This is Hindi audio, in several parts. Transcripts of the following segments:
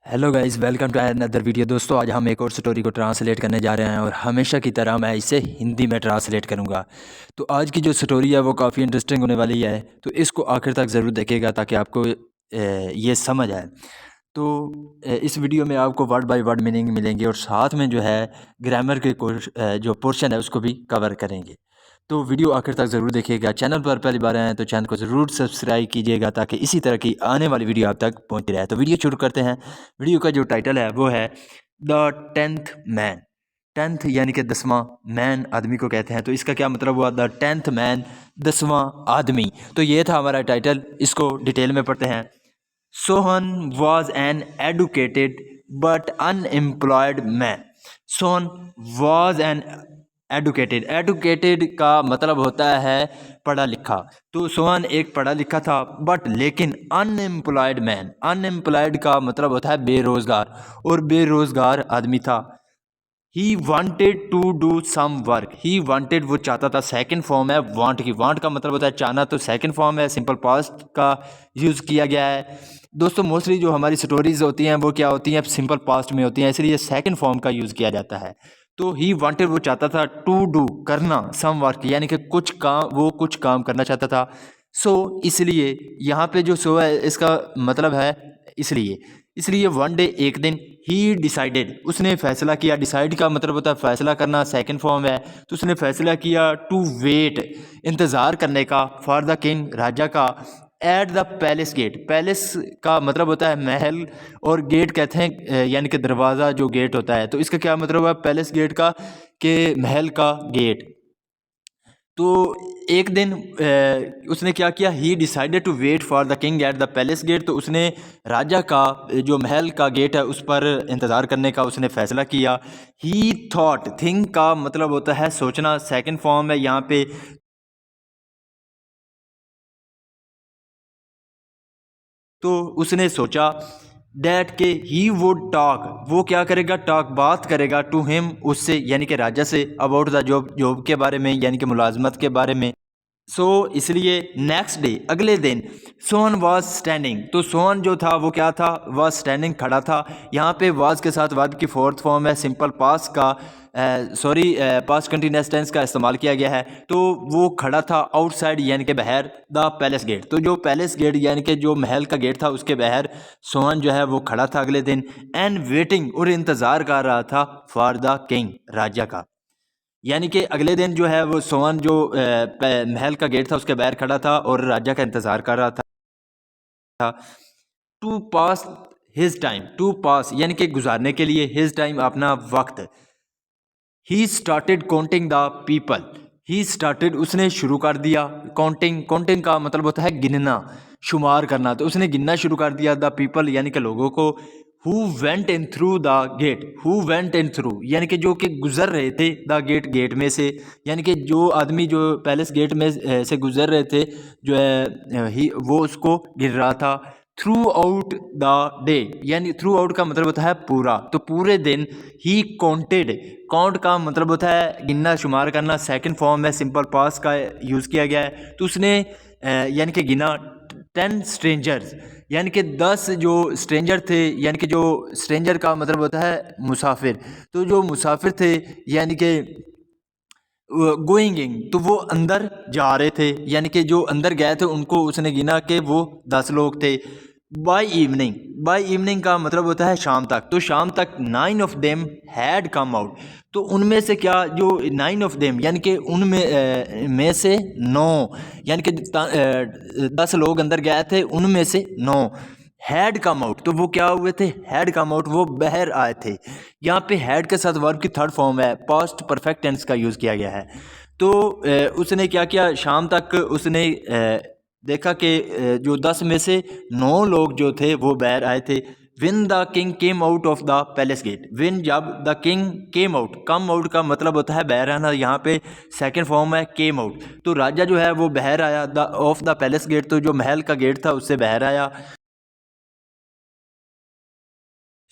Hello guys, welcome to another video. दोस्तों, आज हम एक और स्टोरी को ट्रांसलेट करने जा रहे हैं और हमेशा की तरह मैं इसे हिंदी में ट्रांसलेट करूंगा। तो आज की जो स्टोरी है वो काफ़ी इंटरेस्टिंग होने वाली है, तो इसको आखिर तक ज़रूर देखिएगा ताकि आपको ये समझ आए। तो इस वीडियो में आपको वर्ड बाय वर्ड मीनिंग मिलेंगे और साथ में जो है ग्रामर के जो पोर्शन है उसको भी कवर करेंगे। तो वीडियो आखिर तक ज़रूर देखिएगा। चैनल पर पहली बार आए हैं तो चैनल को ज़रूर सब्सक्राइब कीजिएगा ताकि इसी तरह की आने वाली वीडियो आप तक पहुंचती रहे। तो वीडियो शुरू करते हैं। वीडियो का जो टाइटल है वो है द 10th मैन। 10th यानी कि 10वां, मैन आदमी को कहते हैं। तो इसका क्या मतलब हुआ? द 10th मैन, 10वां आदमी। तो ये था हमारा टाइटल। इसको डिटेल में पढ़ते हैं। Sohan was an educated but unemployed man. Sohan was an educated. Educated का मतलब होता है पढ़ा लिखा। तो सोहन एक पढ़ा लिखा था बट लेकिन अनएम्प्लॉयड मैन। अनएम्प्लॉयड का मतलब होता है बेरोजगार, और बेरोजगार आदमी था। He wanted to do some work. He wanted वो चाहता था। सेकेंड फॉर्म है वांट की। वांट का मतलब होता है चाहना, तो सेकेंड फॉर्म है, सिंपल पास्ट का यूज़ किया गया है। दोस्तों, मोस्टली जो हमारी स्टोरीज होती हैं वो क्या होती हैं? सिंपल पास्ट में होती हैं, इसलिए सेकेंड फॉर्म का यूज़ किया जाता है। तो ही वॉन्टेड वो चाहता था, टू डू करना, सम वर्क यानी कि कुछ काम, वो कुछ काम करना चाहता था। इसलिए यहाँ पे जो सो है इसका मतलब है इसलिए। इसलिए वन डे, एक दिन, ही डिसाइडेड, उसने फैसला किया। डिसाइड का मतलब होता है फैसला करना, सेकंड फॉर्म है। तो उसने फैसला किया टू वेट, इंतज़ार करने का, फॉर द किंग, राजा का, at the palace gate. Palace का मतलब होता है महल, और गेट कहते हैं यानी कि दरवाज़ा जो गेट होता है। तो इसका क्या मतलब हुआ पैलेस गेट का? कि महल का गेट। तो एक दिन उसने क्या किया? He decided to wait for the king at the palace gate. तो उसने राजा का जो महल का गेट है उस पर इंतज़ार करने का उसने फैसला किया। ही थॉट, थिंक का मतलब होता है सोचना, सेकंड फॉर्म है यहाँ पे। तो उसने सोचा डैट के ही वुड टॉक, वो क्या करेगा? टॉक, बात करेगा, टू हिम, उससे यानी कि राजा से, अबाउट द जॉब, जॉब के बारे में यानी कि मुलाजमत के बारे में। इसलिए नेक्स्ट डे, अगले दिन, सोहन वॉज स्टैंडिंग। तो सोहन जो था वो क्या था? वॉज स्टैंडिंग, खड़ा था। यहाँ पे वॉज के साथ वर्ब की फोर्थ फॉर्म है, सिंपल पास का पास्ट कंटिन्यूअस टेंस का इस्तेमाल किया गया है। तो वो खड़ा था आउटसाइड यानी कि बाहर, द पैलेस गेट। तो जो पैलेस गेट यानी कि जो महल का गेट था उसके बाहर सोहन जो है वो खड़ा था अगले दिन। एंड वेटिंग, और इंतज़ार कर रहा था, फॉर द किंग, राजा का। यानी कि अगले दिन जो है वो सोहन जो महल का गेट था उसके बाहर खड़ा था और राजा का इंतज़ार कर रहा था। To pass his time, to pass यानी कि गुजारने के लिए, हिज टाइम अपना वक्त। He started counting the people. He started, उसने शुरू कर दिया। काउंटिंग, काउंटिंग का मतलब होता है गिनना, शुमार करना। तो उसने गिनना शुरू कर दिया, द पीपल यानी कि लोगों को। Who went in through the gate. Who went in through यानी कि जो कि गुजर रहे थे, द गेट, गेट में से, यानी कि जो आदमी जो पैलेस गेट में से गुजर रहे थे, जो है ही वो उसको गिन रहा था। थ्रू आउट द डे, यानी थ्रू आउट का मतलब होता है पूरा। तो पूरे दिन ही काउंटेड, काउंट का मतलब होता है गिनना, शुमार करना, सेकंड फॉर्म है, सिंपल पास का यूज़ किया गया है। तो उसने यानी कि गिना 10 स्ट्रेंजर्स, यानी कि 10 जो स्ट्रेंजर थे, यानी कि जो स्ट्रेंजर का मतलब होता है मुसाफिर। तो जो मुसाफिर थे यानी कि गोइंग इन, तो वो अंदर जा रहे थे, यानी कि जो अंदर गए थे उनको उसने गिना कि वो 10 लोग थे। बाय इवनिंग, बाय इवनिंग का मतलब होता है शाम तक। तो शाम तक 9 of them had come out. तो उनमें से क्या, जो 9 ऑफ देम यानी कि उनमें में से 9, यानी कि 10 लोग अंदर गए थे, उनमें से 9 हैड कम आउट। तो वो क्या हुए थे? हैड कम आउट, वो बाहर आए थे। यहाँ पे हैड के साथ वर्ब की थर्ड फॉर्म है, पास्ट परफेक्ट टेंस का यूज़ किया गया है। तो उसने क्या किया? शाम तक उसने देखा कि जो 10 में से 9 लोग जो थे वो बाहर आए थे। When the king came out of the palace gate. When, जब, the king came out, come out का मतलब होता है बाहर आना, यहाँ पे सेकंड फॉर्म है केम आउट। तो राजा जो है वो बाहर आया, the of the palace gate, तो जो महल का गेट था उससे बाहर आया।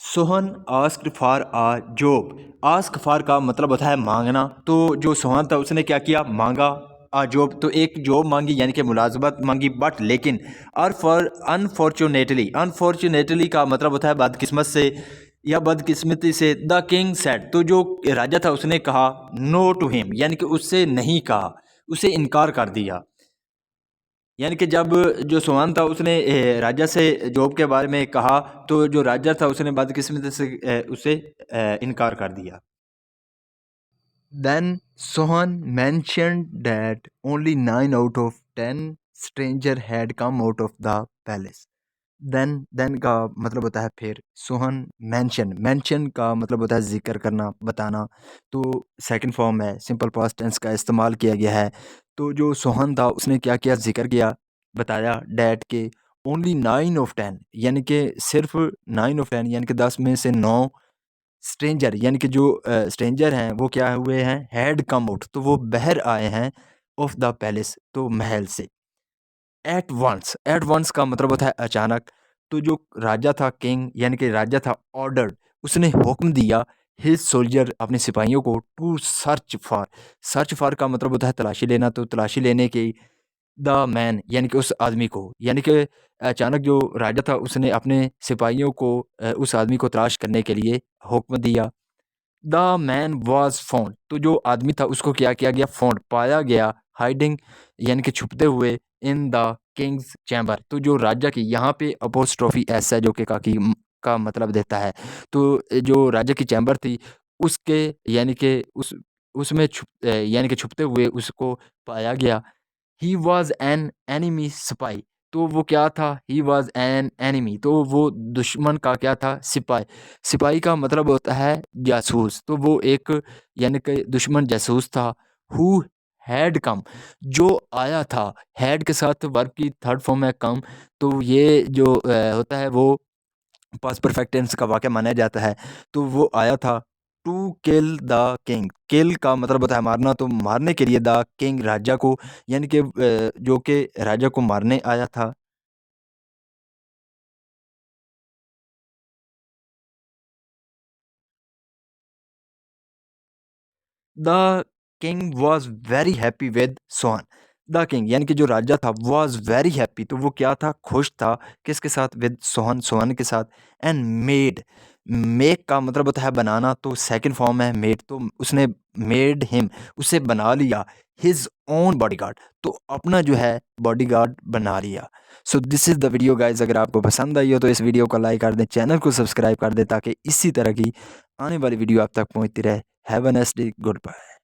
Sohan asked for a job. Ask for का मतलब होता है मांगना। तो जो सोहन था उसने क्या किया? मांगा, आ जॉब, तो एक जॉब मांगी यानी कि मुलाजमत मांगी, बट लेकिन और फॉर अनफॉर्चुनेटली का मतलब होता है बदकिस्मत से या बदकिस्मती से। द किंग सेड, तो जो राजा था उसने कहा नो टू हिम, यानी कि उससे नहीं कहा, उसे इनकार कर दिया। यानी कि जब जो सुहान था उसने राजा से जॉब के बारे में कहा, तो जो राजा था उसने बदकिस्मती से उसे इनकार कर दिया। Then Sohan mentioned that only 9 out of 10 stranger had come out of the palace. then का मतलब होता है फिर। सोहन मेंशन का मतलब होता है जिक्र करना, बताना। तो सेकंड फॉर्म है, सिंपल पास्ट टेंस का इस्तेमाल किया गया है। तो जो सोहन था उसने क्या किया, जिक्र किया, बताया डैट के ओनली 9 ऑफ 10, यानी कि सिर्फ 9 ऑफ 10 यानी कि 10 में से 9 स्ट्रेंजर, यानी कि जो स्ट्रेंजर हैं वो क्या हुए हैं, हैड कम आउट, तो वो बाहर आए हैं, ऑफ द पैलेस, तो महल से। एट वंस का मतलब होता है अचानक। तो जो राजा था, किंग यानी कि राजा था, ऑर्डर, उसने हुक्म दिया, हिज सोल्जर, अपने सिपाहियों को, टू सर्च फॉर का मतलब होता है तलाशी लेना, तो तलाशी लेने की, द मैन यानी कि उस आदमी को, यानी कि अचानक जो राजा था उसने अपने सिपाहियों को उस आदमी को तलाश करने के लिए हुक्म दिया। द मैन वॉज फाउंड, तो जो आदमी था उसको क्या किया गया, फाउंड, पाया गया, हाइडिंग यानी कि छुपते हुए, इन द किंग्स चैम्बर, तो जो राजा की, यहाँ पे अपोस्ट्रोफी एस है जो कि का मतलब देता है। तो जो राजा की चैम्बर थी उसके, यानी कि उसमें यानी कि छुपते हुए उसको पाया गया। He was an enemy spy, तो वो क्या था, ही वॉज एन एनिमी, तो वो दुश्मन का क्या था, सिपाही। सिपाही का मतलब होता है जासूस, तो वो एक यानी कि दुश्मन जासूस था। हु हैड कम, जो आया था, हैड के साथ वर्ब की थर्ड फॉर्म है कम, तो ये जो होता है वो पास्ट परफेक्ट टेंस का वाक्य माना जाता है। तो वो आया था टू किल द किंग, किल का मतलब होता है मारना, तो मारने के लिए, द किंग राजा को, यानी कि जो कि राजा को मारने आया था। The king was very happy with Sohan, the king यानी कि जो राजा था वॉज वेरी हैप्पी, तो वो क्या था, खुश था, किसके साथ, विद सोहन, सोहन के साथ। एंड मेक का मतलब होता है बनाना, तो सेकंड फॉर्म है मेड, तो उसने मेड हिम, उसे बना लिया, हिज ओन बॉडीगार्ड, तो अपना जो है बॉडीगार्ड बना लिया। So this is the video guys, अगर आपको पसंद आई हो तो इस वीडियो को लाइक कर दें, चैनल को सब्सक्राइब कर दें, ताकि इसी तरह की आने वाली वीडियो आप तक पहुंचती रहे। Have a nice day, good bye.